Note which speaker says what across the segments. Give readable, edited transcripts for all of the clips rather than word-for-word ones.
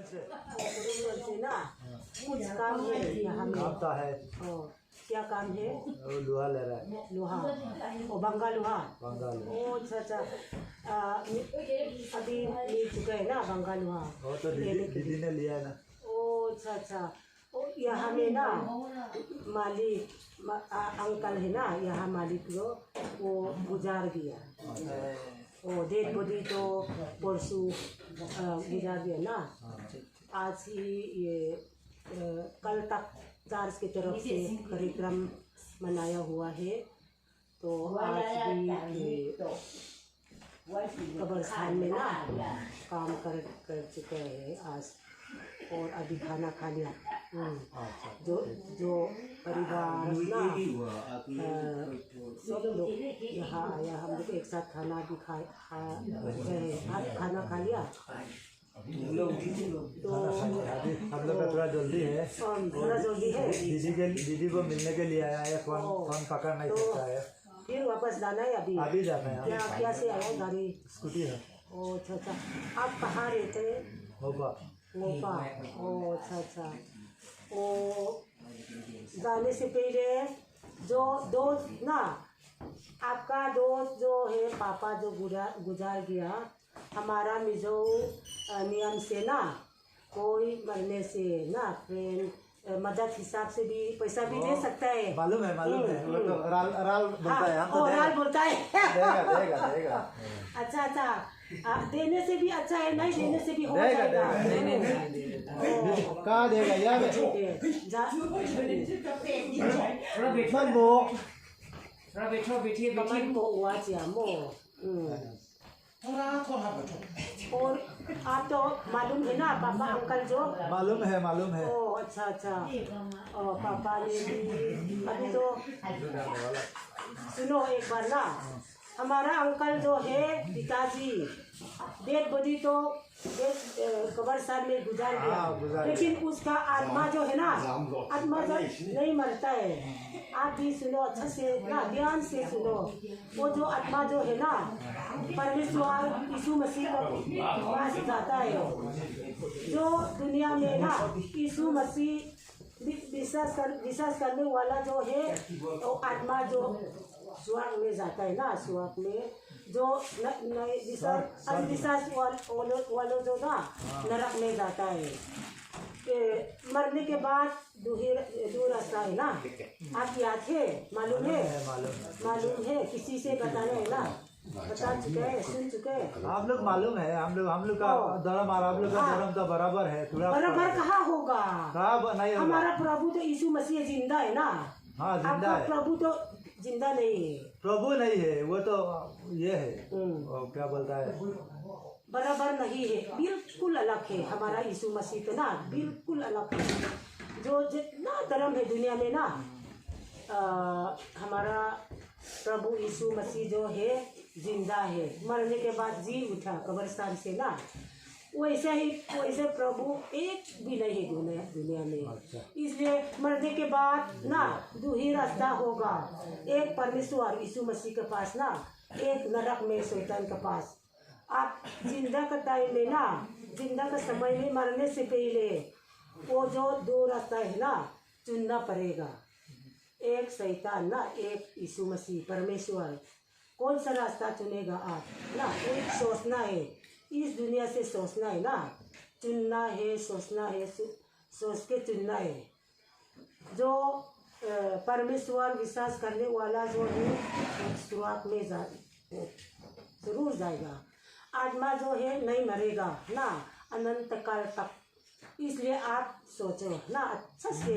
Speaker 1: से ना कुछ काम है यहाँ में।
Speaker 2: काम तो है।
Speaker 1: क्या काम है?
Speaker 2: लोहा ले रहा है।
Speaker 1: लोहा, ओ बंगा लोहा।
Speaker 2: बंगाल।
Speaker 1: ओ अच्छा। अभी मिल चुका है ना बंगा लोहा।
Speaker 2: वो तो दीदी ने लिया है ना।
Speaker 1: ओ अच्छा। ओ यहाँ में ना मालिक अंकल है ना, यहाँ मालिक लोग वो गुजार गया। ओ डेड बॉडी तो परसों गुजार गया ना। आज ही ये कल तक चर्च की तरफ से कार्यक्रम मनाया हुआ है। तो आज भी कब्रिस्तान में ना काम कर चुके हैं आज, और अभी खाना खा लिया। जो परिवार ना सब लोग यहाँ आया, हम लोग एक साथ खाना भी खाना खा लिया। तो
Speaker 2: हम लोग का थोड़ा जल्दी है। दीदी को मिलने के लिए आया है। फोन पकड़ नहीं सकता है।
Speaker 1: फिर वापस जाना है अभी
Speaker 2: जाना है।
Speaker 1: क्या से आया? गाड़ी
Speaker 2: स्कूटी है।
Speaker 1: ओ अच्छा। आप कहाँ रहते हैं?
Speaker 2: मोपा।
Speaker 1: ओ अच्छा। ओ जाने से पहले जो दोस्त ना, आपका दोस्त जो है पापा जो गुजार गया, हमारा में जो नियम से ना कोई मरने से ना फ्रेंड मदद हिसाब से भी पैसा भी दे सकता है।
Speaker 2: मालूम है। वो तो राल बोलता है। हम तो
Speaker 1: राल बोलता है।
Speaker 2: देगा।
Speaker 1: अच्छा। देने से भी अच्छा है, नहीं देने से भी हो जाएगा।
Speaker 2: कहाँ देगा यार? और आप तो मालूम है ना पापा अंकल जो? मालूम है। ओ अच्छा। और पापा ने भी अभी तो सुनो एक बार ना, हमारा अंकल जो है पिताजी डेड बॉडी तो कब्रिस्तान में गुजार गया, लेकिन उसका आत्मा जो है ना, आत्मा जो नहीं मरता है। आप भी सुनो अच्छा से ना, ध्यान से सुनो। वो जो आत्मा जो है ना, परमेश्वर यीशु मसीह के पास जाता है। जो दुनिया में ना यीशु मसीह विश्वास करने वाला जो है, तो आत्मा जो स्वर्ग में जाता है ना, स्वर्ग में जो विश्वास वालों जो ना नरक में जाता है। मरने के बाद दो रास्ता है ना, आप याद है? मालूम है? किसी से बताना है ना? बता चुके हैं, सुन चुके हैं आप लोग? मालूम है। हम लोग का धर्म और आप लोग का धर्म तो बराबर है।
Speaker 1: बराबर कहाँ होगा?
Speaker 2: नहीं होगा।
Speaker 1: हमारा प्रभु तो यीशु मसीह जिंदा है ना।
Speaker 2: हाँ जिंदा है।
Speaker 1: प्रभु तो जिंदा नहीं है।
Speaker 2: प्रभु नहीं है, वो तो ये है। क्या बोलता है?
Speaker 1: बराबर नहीं है, बिल्कुल अलग है। हमारा यीशु मसीह तो ना बिल्कुल अलग है। जो जितना धर्म है दुनिया में ना, हमारा प्रभु यीशु मसीह जो है जिंदा है, मरने के बाद जी उठा कब्रिस्तान से ना। वैसे प्रभु एक भी नहीं है दुनिया में। इसलिए मरने के बाद ना दो ही रास्ता होगा, एक परमेश्वर यीशु मसीह के पास ना, एक नरक में शैतान के पास। आप जिंदा का टाइम में ना, जिंदा का समय में मरने से पहले वो जो दो रास्ता है ना चुनना पड़ेगा, एक शैतान ना, एक यीशु मसीह परमेश्वर। कौन सा रास्ता चुनेगा आप ना? एक सोचना है, इस दुनिया से सोचना है ना, चुनना है, सोचना है, सोच के चुनना है। जो परमेश्वर विश्वास करने वाला जो है शुरुआत में जरूर जाएगा। आत्मा जो है नहीं मरेगा ना अनंत काल तक। इसलिए आप सोचो ना अच्छा से,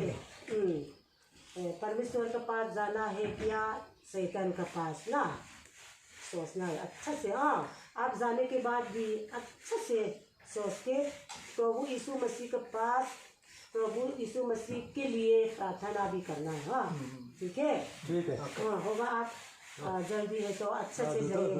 Speaker 1: परमेश्वर के पास जाना है क्या शैतान के पास ना, सोचना है अच्छा से। हाँ, आप जाने के बाद भी अच्छा से सोच के प्रभु यीशु मसीह के पास, प्रभु यीशु मसीह के लिए प्रार्थना भी करना है। हाँ ठीक है। हाँ होगा। आप जल्दी है तो अच्छा से जाइए।